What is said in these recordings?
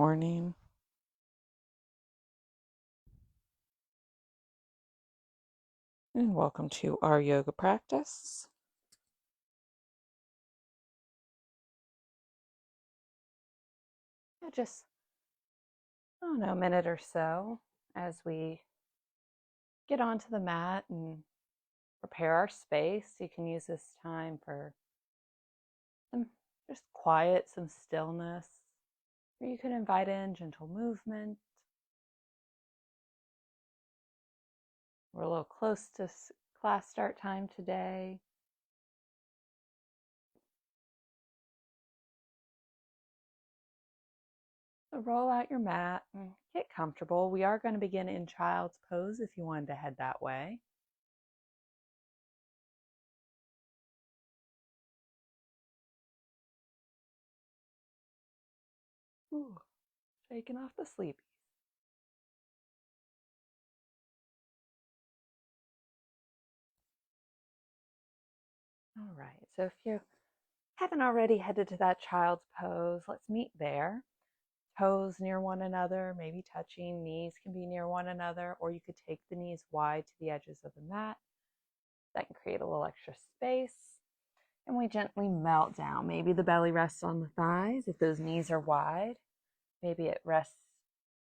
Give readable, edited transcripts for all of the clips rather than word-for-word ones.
morning, and welcome to our yoga practice. Just, I don't know, a minute or so as we get onto the mat and prepare our space. You can use this time for some just quiet, some stillness, or you can invite in gentle movement. We're a little close to class start time today. So roll out your mat and get comfortable. We are going to begin in child's pose if you wanted to head that way. Ooh, shaking off the sleepy. All right, so if you haven't already headed to that child's pose, let's meet there. Toes near one another, maybe touching, knees can be near one another, or you could take the knees wide to the edges of the mat. That can create a little extra space. And we gently melt down. Maybe the belly rests on the thighs if those knees are wide. Maybe it rests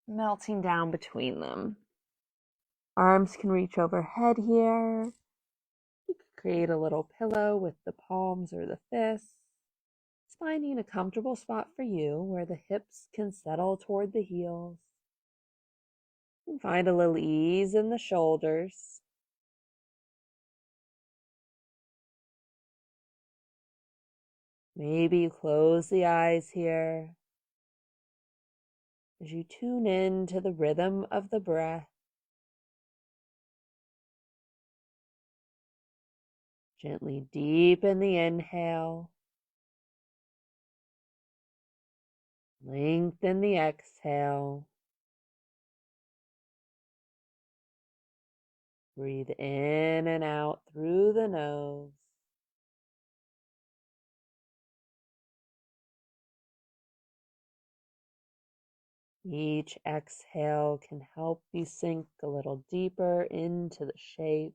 melting down between them. Arms can reach overhead here. You could create a little pillow with the palms or the fists. Finding a comfortable spot for you where the hips can settle toward the heels. And find a little ease in the shoulders. Maybe you close the eyes here as you tune in to the rhythm of the breath. Gently deepen the inhale. Lengthen the exhale. Breathe in and out through the nose. Each exhale can help you sink a little deeper into the shape.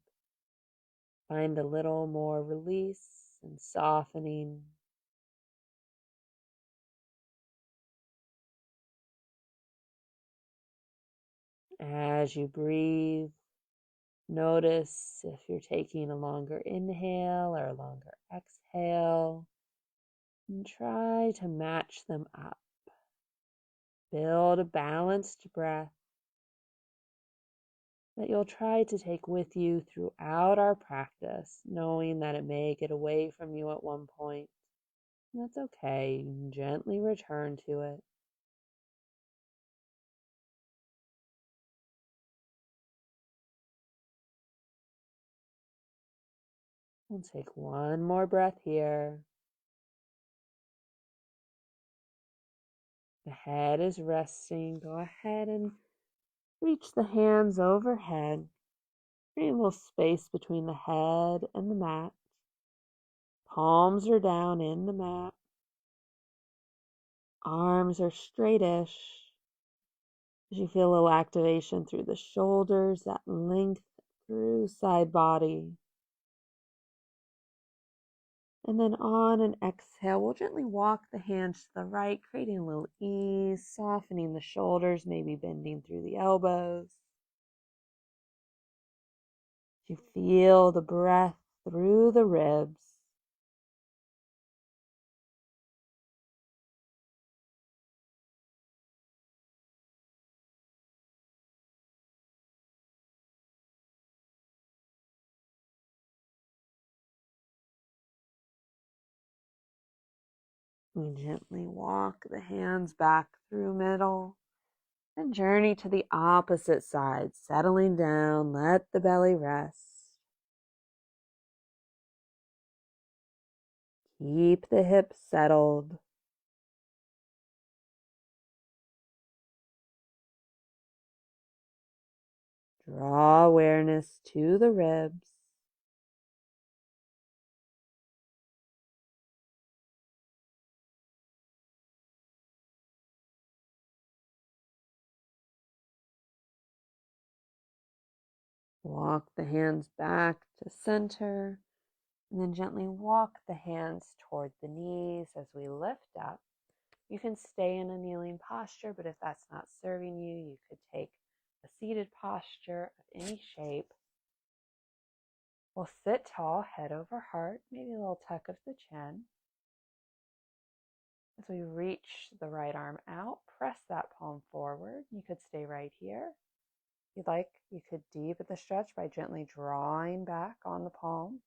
Find a little more release and softening. As you breathe, notice if you're taking a longer inhale or a longer exhale, and try to match them up. Build a balanced breath that you'll try to take with you throughout our practice, knowing that it may get away from you at one point. And that's okay. You can gently return to it. We'll take one more breath here. The head is resting. Go ahead and reach the hands overhead. Create a little space between the head and the mat. Palms are down in the mat. Arms are straightish. As you feel a little activation through the shoulders, that length through side body. And then on an exhale, we'll gently walk the hands to the right, creating a little ease, softening the shoulders, maybe bending through the elbows. You feel the breath through the ribs. We gently walk the hands back through middle and journey to the opposite side, settling down, let the belly rest. Keep the hips settled. Draw awareness to the ribs. Walk the hands back to center, and then gently walk the hands toward the knees as we lift up. You can stay in a kneeling posture, but if that's not serving you, you could take a seated posture of any shape. We'll sit tall, head over heart, maybe a little tuck of the chin. As we reach the right arm out, press that palm forward. You could stay right here. If you'd like, you could deepen the stretch by gently drawing back on the palm.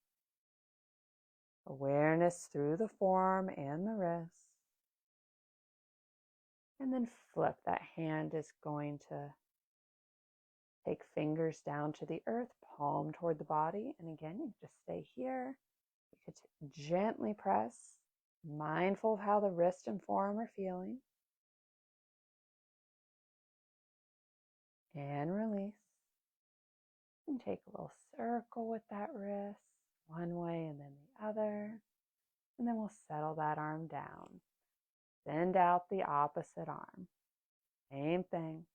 Awareness through the forearm and the wrist. And then flip. That hand is going to take fingers down to the earth, palm toward the body. And again, you just stay here. You could gently press, mindful of how the wrist and forearm are feeling. And release. And take a little circle with that wrist, one way and then the other. And then we'll settle that arm down. Send out the opposite arm. Same thing.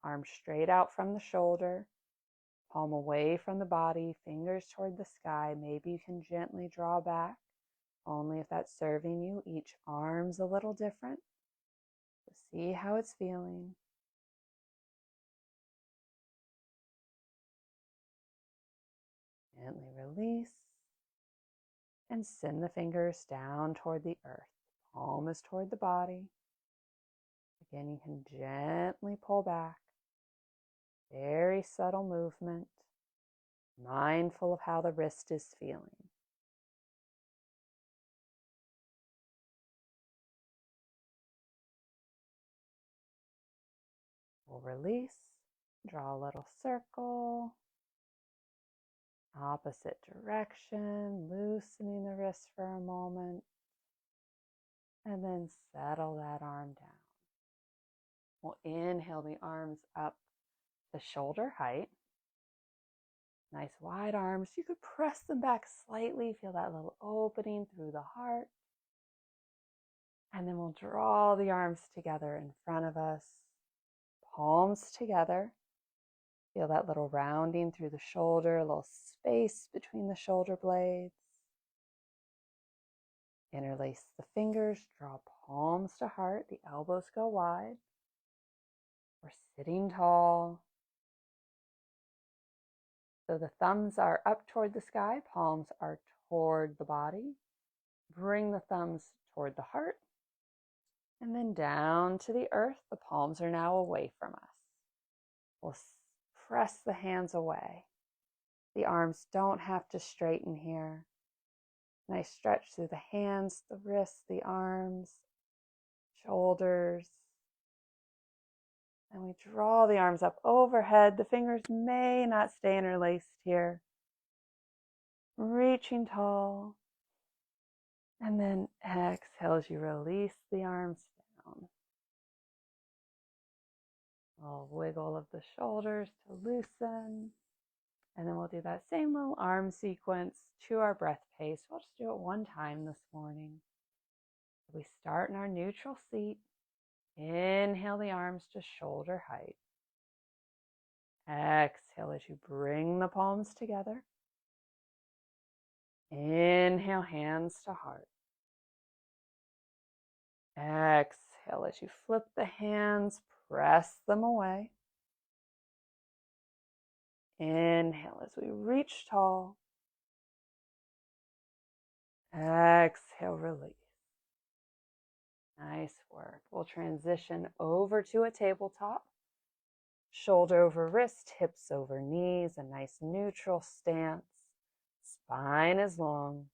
Arm straight out from the shoulder, palm away from the body, fingers toward the sky. Maybe you can gently draw back, only if that's serving you. Each arm's a little different. So see how it's feeling. Gently release and send the fingers down toward the earth. Palm is toward the body. Again, you can gently pull back. Very subtle movement. Mindful of how the wrist is feeling. We'll release. Draw a little circle. Opposite direction, loosening the wrist for a moment, and then settle that arm down. We'll inhale the arms up to shoulder height. Nice wide arms. You could press them back slightly, feel that little opening through the heart. And then we'll draw the arms together in front of us, palms together. Feel that little rounding through the shoulder, a little space between the shoulder blades. Interlace the fingers, draw palms to heart, the elbows go wide. We're sitting tall. So the thumbs are up toward the sky, palms are toward the body. Bring the thumbs toward the heart. And then down to the earth, the palms are now away from us. We'll press the hands away. The arms don't have to straighten here. Nice stretch through the hands, the wrists, the arms, shoulders. And we draw the arms up overhead. The fingers may not stay interlaced here. Reaching tall. And then exhale as you release the arms down. A little wiggle of the shoulders to loosen. And then we'll do that same little arm sequence to our breath pace. We'll just do it one time this morning. We start in our neutral seat. Inhale the arms to shoulder height. Exhale as you bring the palms together. Inhale, hands to heart. Exhale as you flip the hands, press them away. Inhale as we reach tall. Exhale, release. Nice work. We'll transition over to a tabletop. Shoulder over wrist, hips over knees, a nice neutral stance. Spine is long.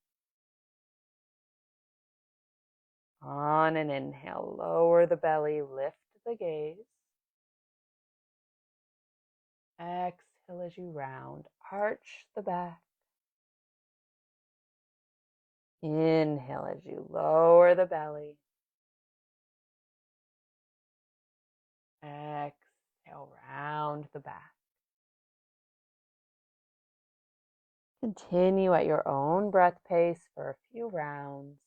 On an inhale, lower the belly, lift the gaze. Exhale as you round, arch the back. Inhale as you lower the belly. Exhale, round the back. Continue at your own breath pace for a few rounds.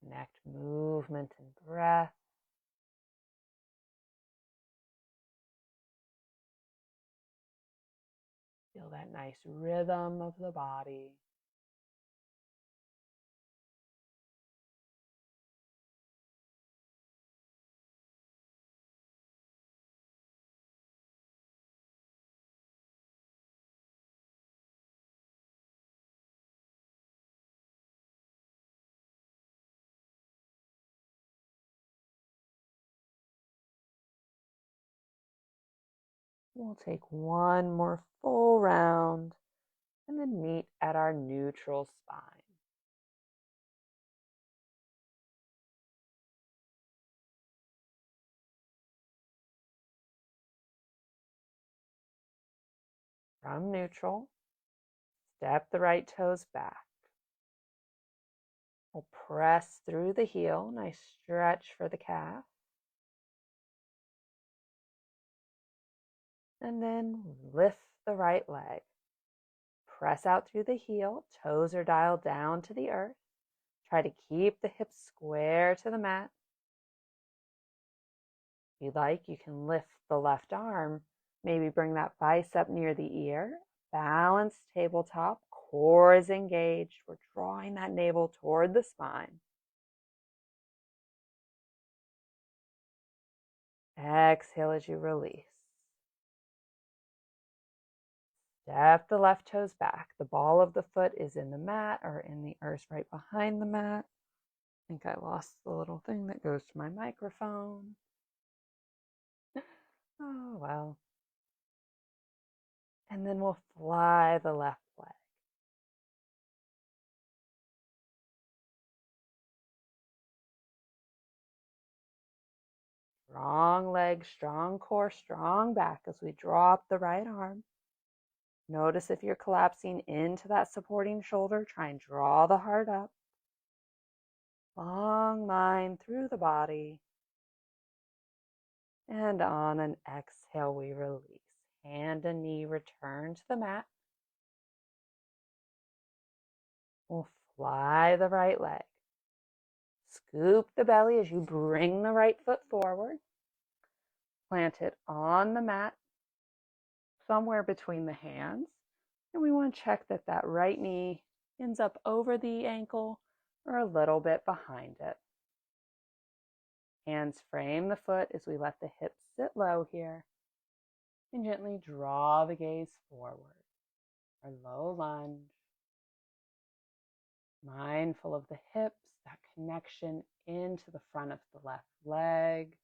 Connect movement and breath. Feel that nice rhythm of the body. We'll take one more full round and then meet at our neutral spine. From neutral, step the right toes back. We'll press through the heel, nice stretch for the calf. And then lift the right leg. Press out through the heel, toes are dialed down to the earth. Try to keep the hips square to the mat. If you'd like, you can lift the left arm, maybe bring that bicep near the ear. Balanced tabletop, core is engaged. We're drawing that navel toward the spine. Exhale as you release. Step the left toes back. The ball of the foot is in the mat or in the earth right behind the mat. I think I lost the little thing that goes to my microphone. Oh, well. And then we'll fly the left leg. Strong leg, strong core, strong back as we drop the right arm. Notice if you're collapsing into that supporting shoulder, try and draw the heart up. Long line through the body. And on an exhale, we release. Hand and knee return to the mat. We'll fly the right leg. Scoop the belly as you bring the right foot forward. Plant it on the mat, somewhere between the hands. And we want to check that that right knee ends up over the ankle or a little bit behind it. Hands frame the foot as we let the hips sit low here. And gently draw the gaze forward. Our low lunge. Mindful of the hips, that connection into the front of the left leg.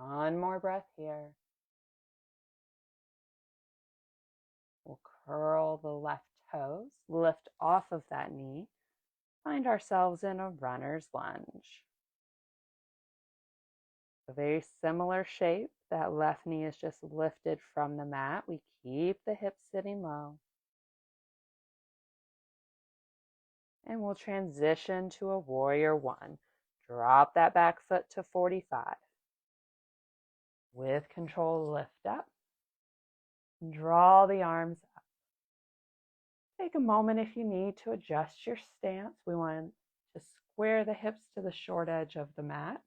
One more breath here. We'll curl the left toes, lift off of that knee. Find ourselves in a runner's lunge. A very similar shape. That left knee is just lifted from the mat. We keep the hips sitting low. And we'll transition to a warrior one. Drop that back foot to 45. With control, lift up. Draw the arms up. Take a moment if you need to adjust your stance. We want to square the hips to the short edge of the mat.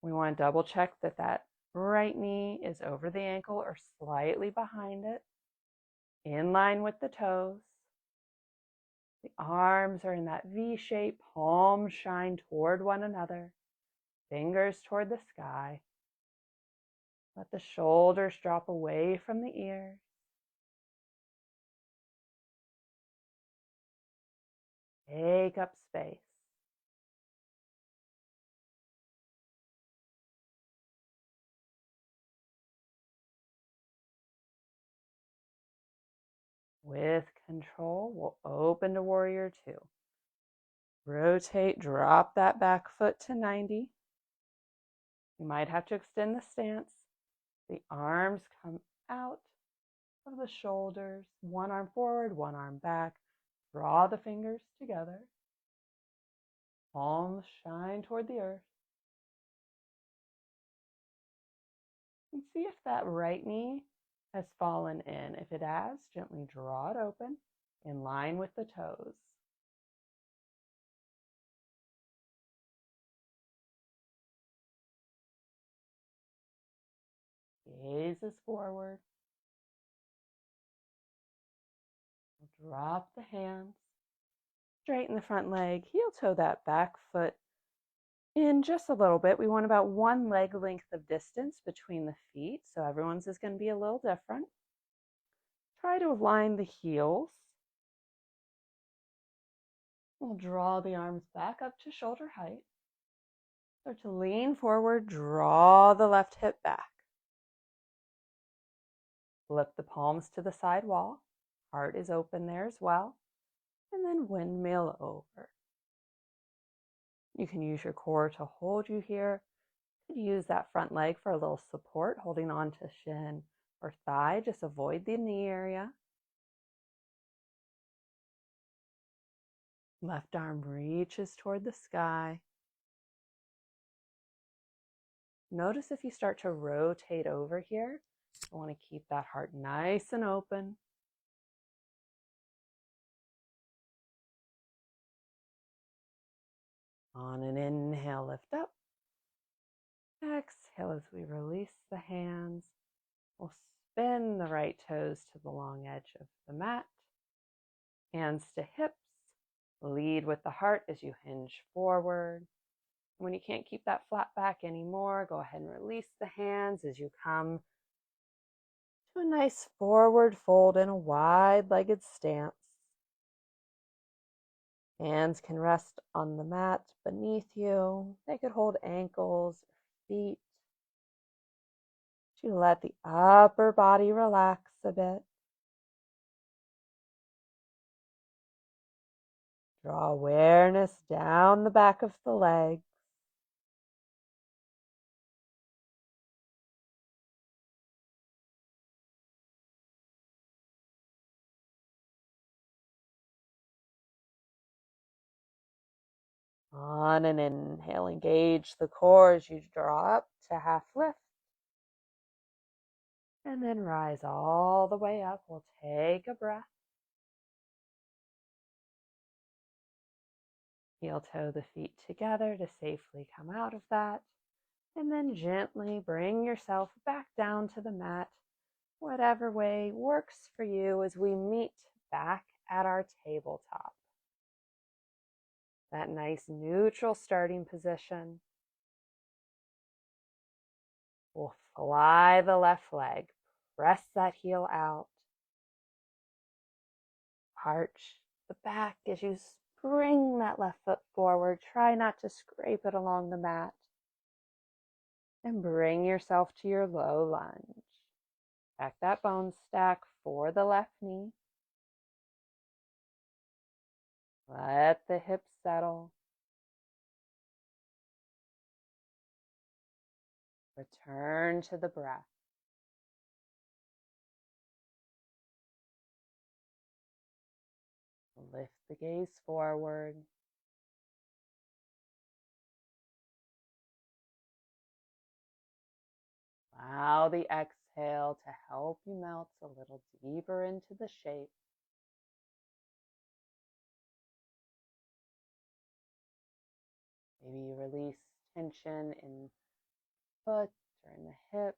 We want to double check that that right knee is over the ankle or slightly behind it, in line with the toes. The arms are in that V shape, palms shine toward one another, fingers toward the sky. Let the shoulders drop away from the ears. Take up space. With control, we'll open to warrior two. Rotate, drop that back foot to 90. You might have to extend the stance. The arms come out of the shoulders, one arm forward, one arm back. Draw the fingers together. Palms shine toward the earth. And see if that right knee has fallen in. If it has, gently draw it open. in line with the toes. Gaze is forward. Drop the hands. Straighten the front leg. Heel toe that back foot in just a little bit. We want about one leg length of distance between the feet, so everyone's is going to be a little different. Try to align the heels. We'll draw the arms back up to shoulder height. Start to lean forward, draw the left hip back. Flip the palms to the side wall. Heart is open there as well. And then windmill over. You can use your core to hold you here. You could use that front leg for a little support, holding on to shin or thigh. Just avoid the knee area. Left arm reaches toward the sky. Notice if you start to rotate over here, you want to keep that heart nice and open. On an inhale, lift up. Exhale as we release the hands. We'll spin the right toes to the long edge of the mat. Hands to hips. Lead with the heart as you hinge forward. When you can't keep that flat back anymore, go ahead and release the hands as you come to a nice forward fold in a wide-legged stance. Hands can rest on the mat beneath you. They could hold ankles or feet. To let the upper body relax a bit. Draw awareness down the back of the legs. On an inhale, engage the core as you draw up to half lift. And then rise all the way up. We'll take a breath. Heel toe the feet together to safely come out of that. And then gently bring yourself back down to the mat. Whatever way works for you as we meet back at our tabletop. That nice neutral starting position. We'll fly the left leg. Press that heel out. Arch the back as you bring that left foot forward. Try not to scrape it along the mat. And bring yourself to your low lunge. Back that bone stack for the left knee. Let the hips settle. Return to the breath. Lift the gaze forward. Allow the exhale to help you melt a little deeper into the shape. Maybe you release tension in the foot or in the hip.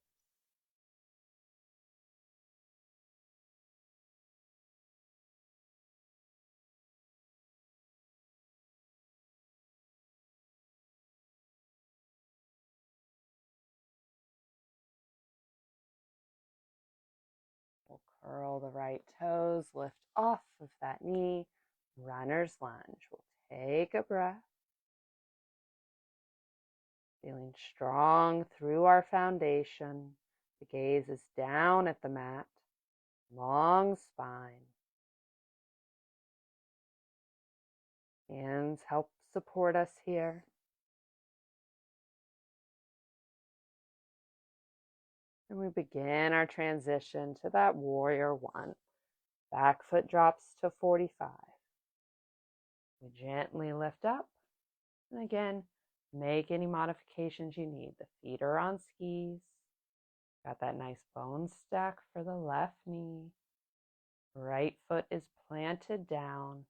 We'll curl the right toes, lift off of that knee, runner's lunge. We'll take a breath. Feeling strong through our foundation. The gaze is down at the mat, long spine. Hands help support us here. And we begin our transition to that warrior one. Back foot drops to 45. We gently lift up. And again, make any modifications you need. The feet are on skis. Got that nice bone stack for the left knee. Right foot is planted down.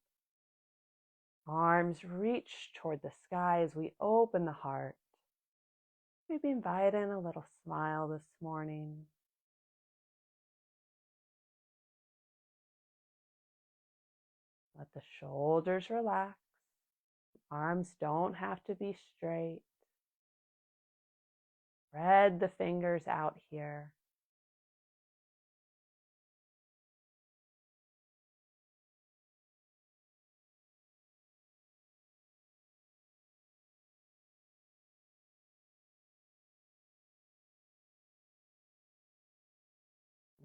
Arms reach toward the sky as we open the heart. Maybe invite in a little smile this morning. Let the shoulders relax. Arms don't have to be straight. Spread the fingers out here.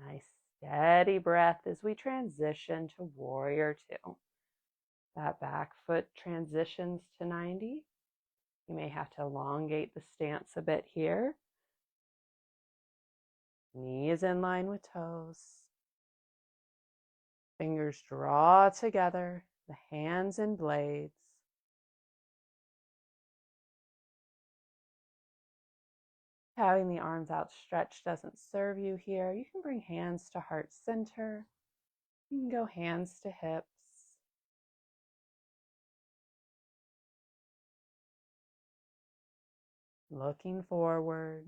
Nice steady breath as we transition to Warrior Two. That back foot transitions to 90. You may have to elongate the stance a bit here. Knees in line with toes. Fingers draw together, the hands in blades. Having the arms outstretched doesn't serve you here. You can bring hands to heart center. You can go hands to hips. Looking forward.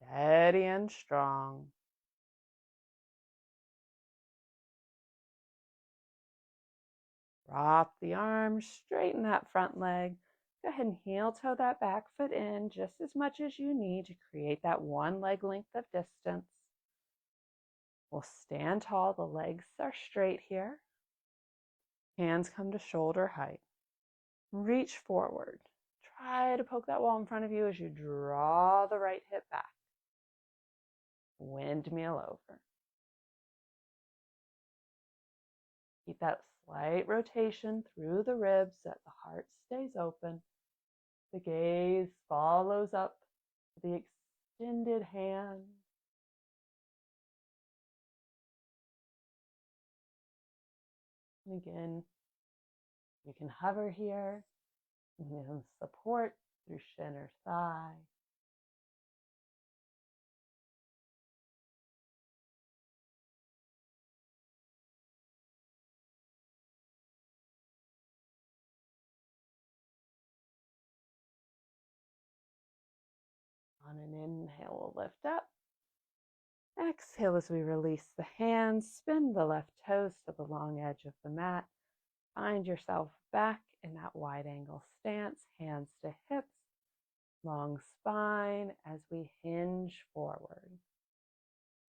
Steady and strong. Drop the arms, straighten that front leg. Go ahead and heel toe that back foot in just as much as you need to create that one leg length of distance. We'll stand tall, the legs are straight here. Hands come to shoulder height. Reach forward. Try to poke that wall in front of you as you draw the right hip back. Windmill over. Keep that slight rotation through the ribs so that the heart stays open. The gaze follows up to the extended hand. And again, you can hover here. You can support through shin or thigh. On an inhale, we'll lift up. Exhale as we release the hands, spin the left toes to the long edge of the mat. Find yourself back in that wide angle stance, hands to hips, long spine as we hinge forward.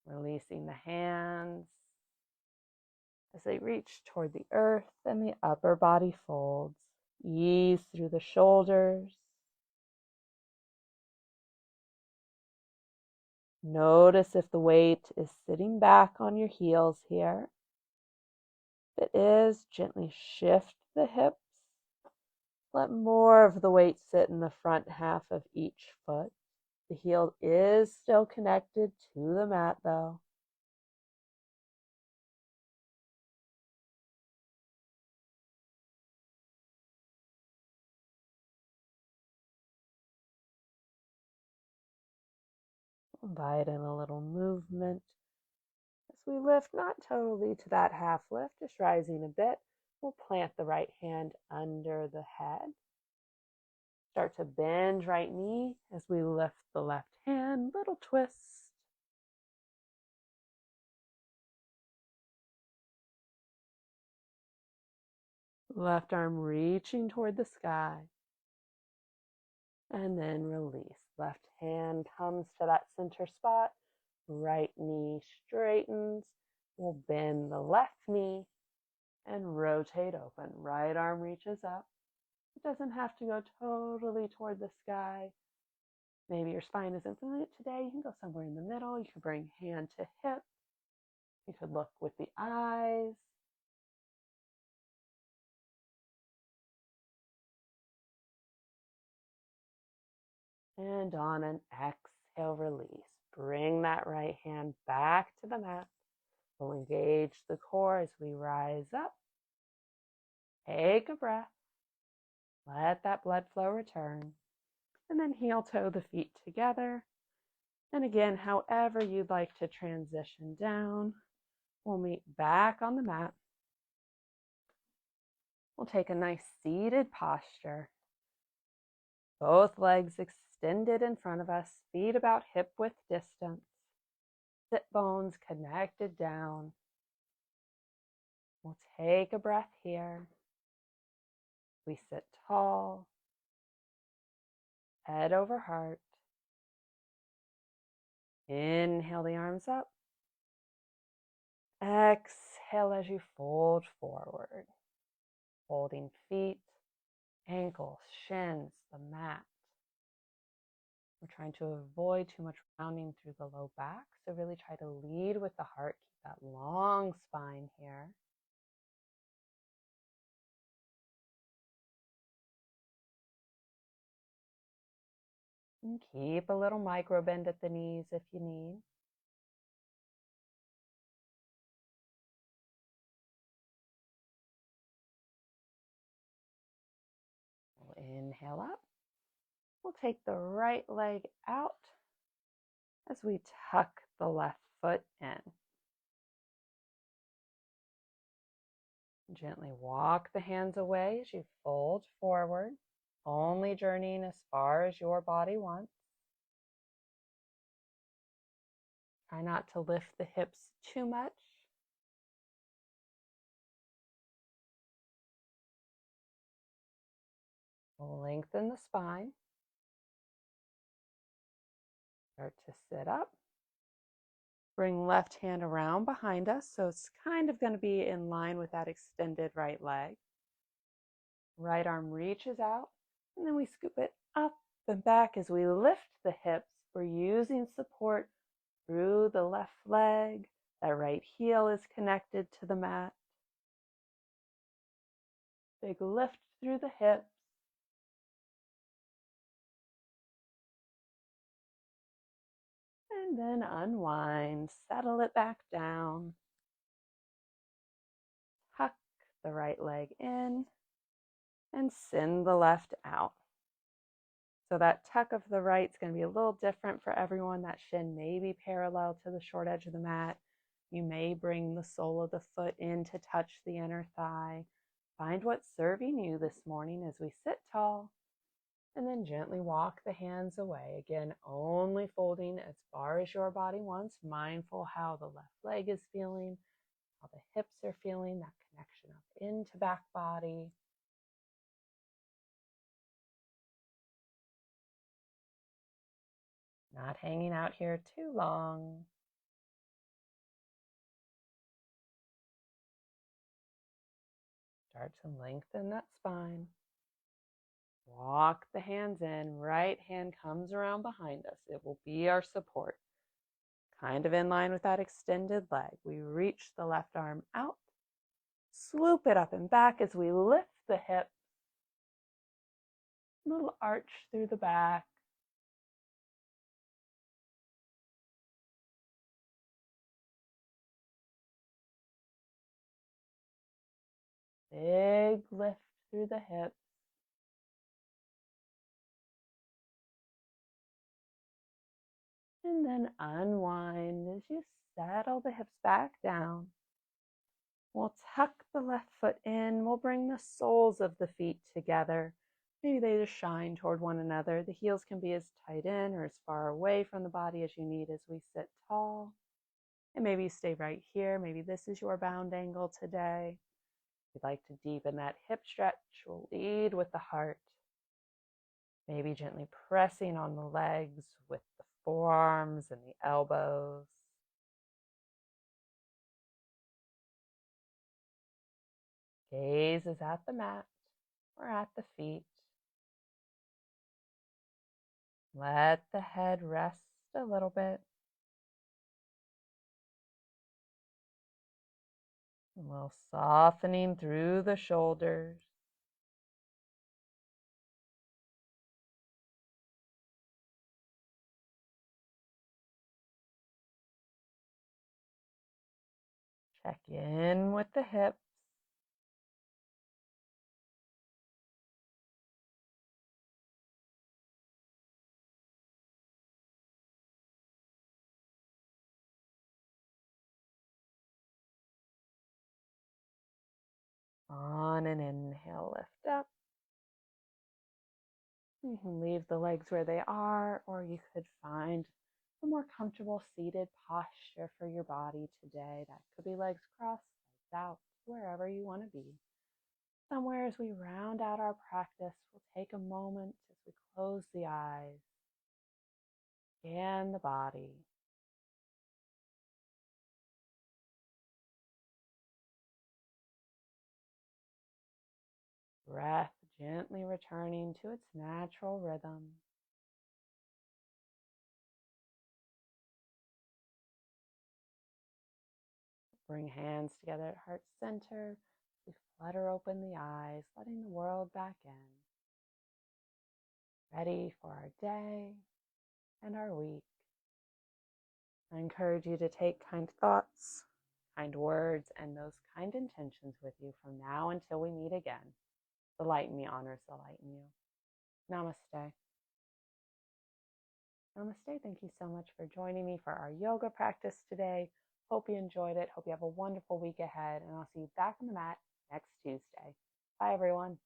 Releasing the hands as they reach toward the earth and the upper body folds. Ease through the shoulders. Notice if the weight is sitting back on your heels here. If it is, gently shift the hips. Let more of the weight sit in the front half of each foot. The heel is still connected to the mat though. Invite in a little movement. As we lift, not totally to that half lift, just rising a bit, we'll plant the right hand under the head. Start to bend right knee as we lift the left hand, little twist. Left arm reaching toward the sky. And then release. Left hand comes to that center spot. Right knee straightens. We'll bend the left knee and rotate open. Right arm reaches up. It doesn't have to go totally toward the sky. Maybe your spine isn't feeling it today. You can go somewhere in the middle. You could bring hand to hip. You could look with the eyes. And on an exhale, release. Bring that right hand back to the mat. We'll engage the core as we rise up. Take a breath. Let that blood flow return. And then heel toe the feet together. And again, however you'd like to transition down, we'll meet back on the mat. We'll take a nice seated posture. Both legs extended in front of us, feet about hip width distance. Sit bones connected down. We'll take a breath here. We sit tall, head over heart. Inhale the arms up. Exhale as you fold forward, holding feet, ankles, shins, the mat. We're trying to avoid too much rounding through the low back, so really try to lead with the heart. Keep that long spine here. And keep a little micro bend at the knees if you need. We'll inhale up. We'll take the right leg out as we tuck the left foot in. Gently walk the hands away as you fold forward, only journeying as far as your body wants. Try not to lift the hips too much. Lengthen the spine. Start to sit up. Bring left hand around behind us, so it's kind of going to be in line with that extended right leg. Right arm reaches out, and then we scoop it up and back as we lift the hips. We're using support through the left leg. That right heel is connected to the mat. Big lift through the hips. And then unwind, settle it back down. Tuck the right leg in and send the left out. So that tuck of the right is going to be a little different for everyone. That shin may be parallel to the short edge of the mat. You may bring the sole of the foot in to touch the inner thigh. Find what's serving you this morning as we sit tall. And then gently walk the hands away. Again, only folding as far as your body wants, mindful how the left leg is feeling, how the hips are feeling, that connection up into back body. Not hanging out here too long. Start to lengthen that spine. Walk the hands in. Right hand comes around behind us. It will be our support. Kind of in line with that extended leg. We reach the left arm out. Swoop it up and back as we lift the hip. Little arch through the back. Big lift through the hips. And then unwind as you settle the hips back down. We'll tuck the left foot in. We'll bring the soles of the feet together. Maybe they just shine toward one another. The heels can be as tight in or as far away from the body as you need as we sit tall. And maybe you stay right here. Maybe this is your bound angle today. If you'd like to deepen that hip stretch, we'll lead with the heart. Maybe gently pressing on the legs with the forearms and the elbows. Gaze is at the mat or at the feet. Let the head rest a little bit. A little softening through the shoulders. Check in with the hips. On an inhale, lift up. You can leave the legs where they are, or you could find a more comfortable seated posture for your body today. That could be legs crossed, legs out, wherever you want to be. Somewhere as we round out our practice, we'll take a moment as we close the eyes, scan the body. Breath gently returning to its natural rhythm. Bring hands together at heart center. We flutter open the eyes, letting the world back in. Ready for our day and our week. I encourage you to take kind thoughts, kind words, and those kind intentions with you from now until we meet again. The light in me honors the light in you. Namaste. Namaste. Thank you so much for joining me for our yoga practice today. Hope you enjoyed it. Hope you have a wonderful week ahead, and I'll see you back on the mat next Tuesday. Bye, everyone.